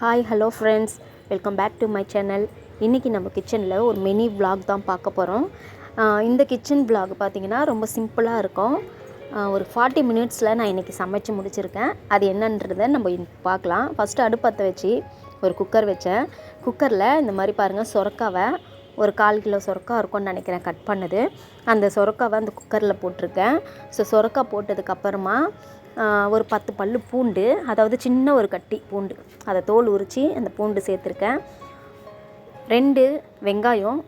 Hi hello friends, welcome back to my channel. இன்றைக்கி நம்ம கிச்சனில் ஒரு மினி விலாக் தான் பார்க்க போகிறோம். இந்த கிச்சன் விலாக் பார்த்திங்கன்னா ரொம்ப சிம்பிளாக இருக்கும். ஒரு 40 மினிட்ஸில் நான் இன்றைக்கி சமைச்சு முடிச்சிருக்கேன். அது என்னன்றதை நம்ம பார்க்கலாம். ஃபஸ்ட்டு அடுப்பற்ற வச்சு ஒரு குக்கர் வச்சேன். குக்கரில் இந்த மாதிரி பாருங்கள், சொரக்காவை ஒரு 1/4 கிலோ சொரக்கா இருக்கும்னு நினைக்கிறேன், கட் பண்ணது. அந்த சொரக்காவை அந்த குக்கரில் போட்டிருக்கேன். ஸோ சொரக்கா போட்டதுக்கப்புறமா ஒரு 10 பல்லு பூண்டு, அதாவது சின்ன ஒரு கட்டி பூண்டு, அதை தோல் உரித்து அந்த பூண்டு சேர்த்துருக்கேன். 2 வெங்காயம்,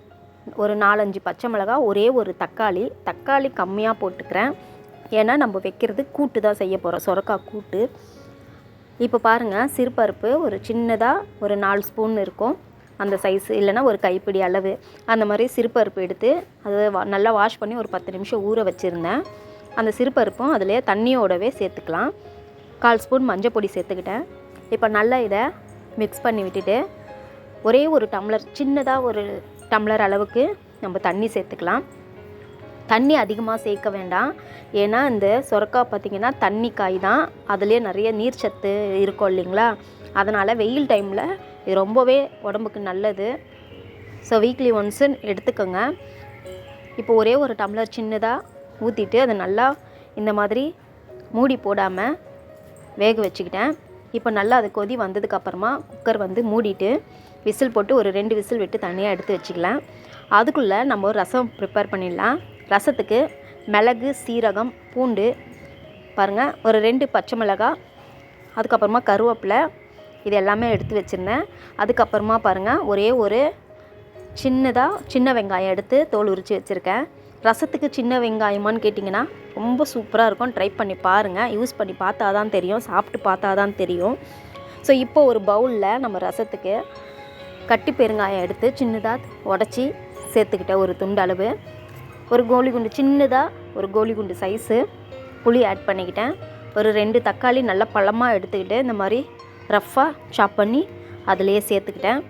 ஒரு 4-5 பச்சை மிளகாய், ஒரே ஒரு தக்காளி கம்மியாக போட்டுக்கிறேன். ஏன்னா நம்ம வைக்கிறது கூட்டு தான் செய்ய போகிறோம், சொரக்கா கூட்டு. இப்போ பாருங்கள், சிறுபருப்பு ஒரு சின்னதாக ஒரு 4 ஸ்பூன் இருக்கும், அந்த சைஸு, இல்லைனா ஒரு கைப்பிடி அளவு அந்த மாதிரி சிறுபருப்பு எடுத்து அதை நல்லா வாஷ் பண்ணி ஒரு 10 நிமிஷம் ஊற வச்சுருந்தேன். அந்த சிறுபருப்பும் அதிலே தண்ணியோடவே சேர்த்துக்கலாம். 1/4 ஸ்பூன் மஞ்சள் பொடி சேர்த்துக்கிட்டேன். இப்போ நல்லா இதை மிக்ஸ் பண்ணி விட்டுட்டு ஒரே ஒரு டம்ளர், சின்னதாக ஒரு டம்ளர் அளவுக்கு நம்ம தண்ணி சேர்த்துக்கலாம். தண்ணி அதிகமாக சேர்க்க வேண்டாம். ஏன்னா இந்த சொரக்கா பார்த்திங்கன்னா தண்ணி காய் தான், அதுலேயே நிறைய நீர் சத்து இருக்கும் இல்லைங்களா. அதனால் வெயில் டைமில் இது ரொம்பவே உடம்புக்கு நல்லது. ஸோ வீக்லி ஒன்ஸு எடுத்துக்கோங்க. இப்போ ஒரே ஒரு டம்ளர் சின்னதாக ஊற்றிட்டு அதை நல்லா இந்த மாதிரி மூடி போடாமல் வேக வச்சுக்கிட்டேன். இப்போ நல்லா அது கொதி வந்ததுக்கப்புறமா குக்கர் மூடிட்டு விசில் போட்டு ஒரு 2 விசில் விட்டு தனியாக எடுத்து வச்சுக்கலாம். அதுக்குள்ளே நம்ம ரசம் ப்ரிப்பேர் பண்ணிடலாம். ரசத்துக்கு மிளகு, சீரகம், பூண்டு பாருங்கள், ஒரு 2 பச்சை மிளகாய், அதுக்கப்புறமா கருவேப்பிலை, இது எல்லாமே எடுத்து வச்சுருந்தேன். அதுக்கப்புறமா பாருங்கள், ஒரே ஒரு சின்ன வெங்காயம் எடுத்து தோல் உரித்து வச்சுருக்கேன். ரசத்துக்கு சின்ன வெங்காயமானு கேட்டிங்கன்னா ரொம்ப சூப்பராக இருக்கும். ட்ரை பண்ணி பாருங்கள், யூஸ் பண்ணி பார்த்தா தான் தெரியும், சாப்பிட்டு பார்த்தா தான் தெரியும். ஸோ இப்போ ஒரு பவுலில் நம்ம ரசத்துக்கு கட்டி பெருங்காயம் எடுத்து சின்னதாக உடச்சி சேர்த்துக்கிட்டேன். ஒரு துண்டு அளவு, ஒரு கோலிகுண்டு, சின்னதாக ஒரு கோலிகுண்டு சைஸு புளி ஆட் பண்ணிக்கிட்டேன். ஒரு 2 தக்காளி நல்லா பழமாக எடுத்துக்கிட்டு இந்த மாதிரி ரஃப்பாக சாப் பண்ணி அதிலேயே சேர்த்துக்கிட்டேன்.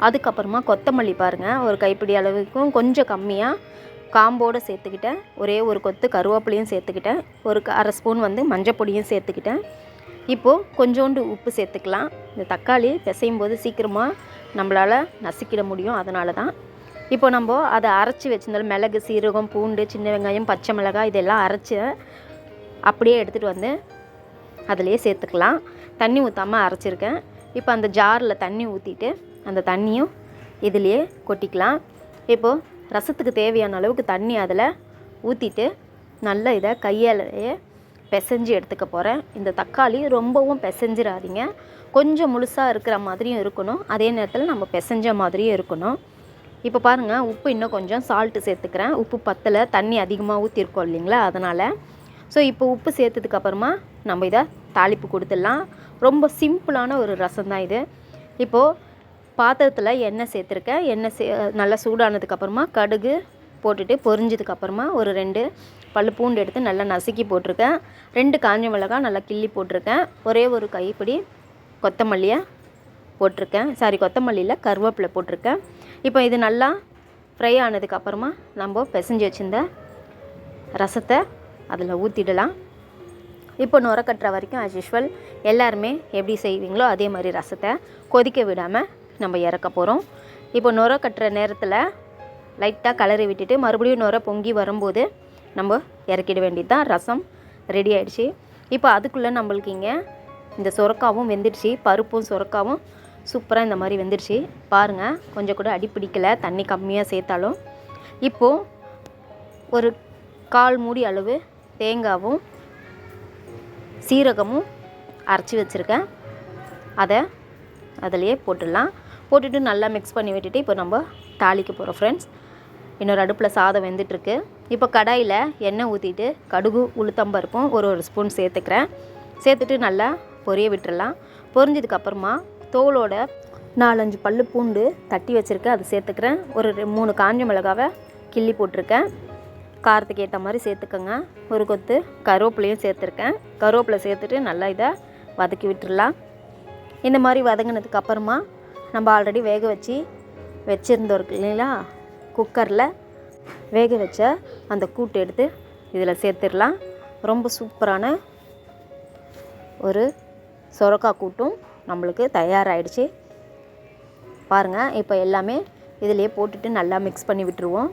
அதுக்கப்புறமா கொத்தமல்லி பாருங்கள், ஒரு கைப்பிடி அளவுக்கும் கொஞ்சம் கம்மியாக காம்போடு சேர்த்துக்கிட்டேன். ஒரே ஒரு கொத்து கருவேப்பிலையும் சேர்த்துக்கிட்டேன். ஒரு 1/2 ஸ்பூன் மஞ்சள் பொடியும் சேர்த்துக்கிட்டேன். இப்போது கொஞ்சோண்டு உப்பு சேர்த்துக்கலாம். இந்த தக்காளி பிசையும் போது சீக்கிரமாக நம்மளால் நசுக்கிட முடியும், அதனால தான். இப்போ நம்ம அதை அரைச்சி வச்சிருந்தாலும் மிளகு, சீரகம், பூண்டு, சின்ன வெங்காயம், பச்சை மிளகாய் இதெல்லாம் அரைச்சி அப்படியே எடுத்துகிட்டு அதிலேயே சேர்த்துக்கலாம். தண்ணி ஊற்றாமல் அரைச்சிருக்கேன். இப்போ அந்த ஜாரில் தண்ணி ஊற்றிட்டு அந்த தண்ணியும் இதிலையே கொட்டிக்கலாம். இப்போது ரசத்துக்கு தேவையான அளவுக்கு தண்ணி அதில் ஊற்றிட்டு நல்லா இதை கையாலேயே பிசைஞ்சு எடுத்துக்க போகிறேன். இந்த தக்காளி ரொம்பவும் பிசைஞ்சிடாதீங்க, கொஞ்சம் முழுசாக இருக்கிற மாதிரியும் இருக்கணும், அதே நேரத்தில் நம்ம பிசைஞ்ச மாதிரியும் இருக்கணும். இப்போ பாருங்கள், உப்பு இன்னும் கொஞ்சம் சால்ட்டு சேர்த்துக்கிறேன். உப்பு பத்தலை, தண்ணி அதிகமாக ஊற்றிருக்கோம் இல்லைங்களா, அதனால். ஸோ இப்போ உப்பு சேர்த்ததுக்கப்புறமா நம்ம இதை தாளிப்பு கொடுத்துடலாம். ரொம்ப சிம்பிளான ஒரு ரசம் தான் இது. இப்போது பாத்திரத்தில் எண்ணெய் சேர்த்துருக்கேன். எண்ணெய் நல்லா சூடானதுக்கப்புறமா கடுகு போட்டுட்டு பொரிஞ்சதுக்கப்புறமா ஒரு 2 பல்லு பூண்டு எடுத்து நல்லா நசுக்கி போட்டிருக்கேன். 2 காஞ்ச மிளகாய் நல்லா கிள்ளி போட்டிருக்கேன். ஒரே ஒரு கைப்பிடி கொத்தமல்லியை போட்டிருக்கேன். கொத்தமல்லியில் கருவேப்பிலை போட்டிருக்கேன். இப்போ இது நல்லா ஃப்ரை ஆனதுக்கப்புறமா நம்ம பிசைஞ்சு வச்சுருந்த ரசத்தை அதில் ஊற்றிடலாம். இப்போ நுர கட்டுற வரைக்கும் ஆஸ் யூஷுவல் எல்லாருமே எப்படி செய்வீங்களோ அதே மாதிரி ரசத்தை கொதிக்க விடாமல் நம்ம இறக்க போகிறோம். இப்போ நுர கட்டுற நேரத்தில் லைட்டாக கலரி விட்டுட்டு மறுபடியும் நுர பொங்கி வரும்போது நம்ம இறக்கிட வேண்டியது தான். ரசம் ரெடி ஆகிடுச்சு. இப்போ அதுக்குள்ளே நம்மளுக்கு இங்கே இந்த சொரக்காவும் வெந்துடுச்சு, பருப்பும் சொரக்காவும் சூப்பராக இந்த மாதிரி வெந்துடுச்சு. பாருங்கள், கொஞ்சம் கூட அடி பிடிக்கலை, தண்ணி கம்மியாக சேர்த்தாலும். இப்போது ஒரு 1/4 மூடி அளவு தேங்காவும் சீரகமும் அரைச்சி வச்சுருக்கேன், அதை அதிலையே போட்டுடலாம். போட்டுட்டு நல்லா மிக்ஸ் பண்ணி விட்டுட்டு இப்போ நம்ம தாளிக்க போகிறோம் ஃப்ரெண்ட்ஸ். இன்னொரு அடுப்பில் சாதம் வெந்துட்டுருக்கு. இப்போ கடாயில் எண்ணெய் ஊற்றிட்டு கடுகு, உளுத்தம்பருப்பும் ஒரு ஸ்பூன் சேர்த்துக்கிறேன். சேர்த்துட்டு நல்லா பொரிய விட்டுடலாம். பொரிஞ்சதுக்கப்புறமா தோலோட 4-5 பல்லு பூண்டு தட்டி வச்சுருக்கேன், அது சேர்த்துக்கிறேன். ஒரு 3 காஞ்ச மிளகாவை கிள்ளி போட்டிருக்கேன். காரத்துக்கு ஏற்ற மாதிரி சேர்த்துக்கோங்க. ஒரு கொத்து கருவேப்பிலையும் சேர்த்துருக்கேன். கருவேப்பிலை சேர்த்துட்டு நல்லா இதை வதக்கி விட்டுடலாம். இந்த மாதிரி வதங்கினதுக்கப்புறமா நம்ம ஆல்ரெடி வேக வச்சுருந்தோம் இல்லைங்களா, குக்கரில் வேக வச்ச அந்த கூட்டு எடுத்து இதில் சேர்த்துடலாம். ரொம்ப சூப்பரான ஒரு சொரக்காய் கூட்டும் நம்மளுக்கு தயாராகிடுச்சு பாருங்கள். இப்போ எல்லாமே இதிலே போட்டுட்டு நல்லா மிக்ஸ் பண்ணி விட்டுருவோம்.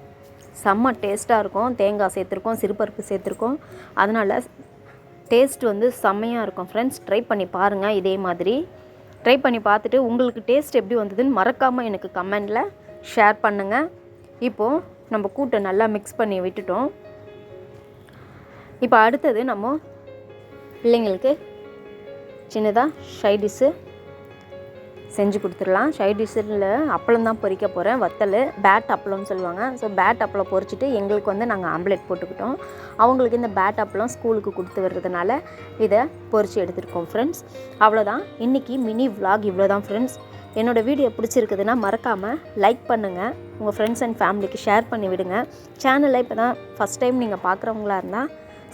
செம்ம டேஸ்ட்டாக இருக்கும். தேங்காய் சேர்த்துருக்கோம், சிறுபருப்பு சேர்த்துருக்கோம். அதனால் டேஸ்ட் வந்து செம்மையாக இருக்கும் ஃப்ரெண்ட்ஸ். ட்ரை பண்ணி பாருங்கள். இதே மாதிரி ட்ரை பண்ணி பார்த்துட்டு உங்களுக்கு டேஸ்ட் எப்படி வந்ததுன்னு மறக்காமல் எனக்கு கமெண்டில் ஷேர் பண்ணுங்கள். இப்போது நம்ம கூட்டை நல்லா மிக்ஸ் பண்ணி விட்டுட்டோம். இப்போ அடுத்தது நம்ம பிள்ளைங்களுக்கு சின்னதாக சைட் டிஷ்ஷு செஞ்சு கொடுத்துடலாம். சைட் டிஷ்ஷில் அப்பளம் தான் பொரிக்க போகிறேன். வத்தல் பேட் அப்பளம்னு சொல்லுவாங்க. ஸோ பேட் அப்பளம் பொரிச்சிட்டு எங்களுக்கு வந்து நாங்கள் ஆம்லேட் போட்டுக்கிட்டோம். அவங்களுக்கு இந்த பேட் அப்பளம் ஸ்கூலுக்கு கொடுத்து வர்றதுனால இதை பொரித்து எடுத்துருக்கோம் ஃப்ரெண்ட்ஸ். அவ்வளோதான் இன்றைக்கி மினி விலாக். இவ்வளோ தான் ஃப்ரெண்ட்ஸ். என்னோடய வீடியோ பிடிச்சிருக்குதுன்னா மறக்காமல் லைக் பண்ணுங்கள். உங்கள் ஃப்ரெண்ட்ஸ் அண்ட் ஃபேமிலிக்கு ஷேர் பண்ணி விடுங்க. சேனலை இப்போ தான் ஃபஸ்ட் டைம் நீங்கள் பார்க்குறவங்களா இருந்தால்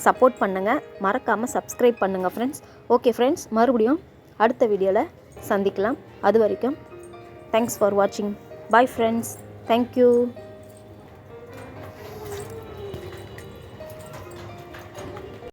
சப்போர்ட் பண்ணுங்கள். மறக்காமல் சப்ஸ்கிரைப் பண்ணுங்கள் ஃப்ரெண்ட்ஸ். ஓகே ஃப்ரெண்ட்ஸ், மறுபடியும் அடுத்த வீடியோவில் சந்திக்கலாம். அது வரைக்கும் தேங்க்ஸ் ஃபார் வாட்சிங். Bye friends. தேங்க்யூ.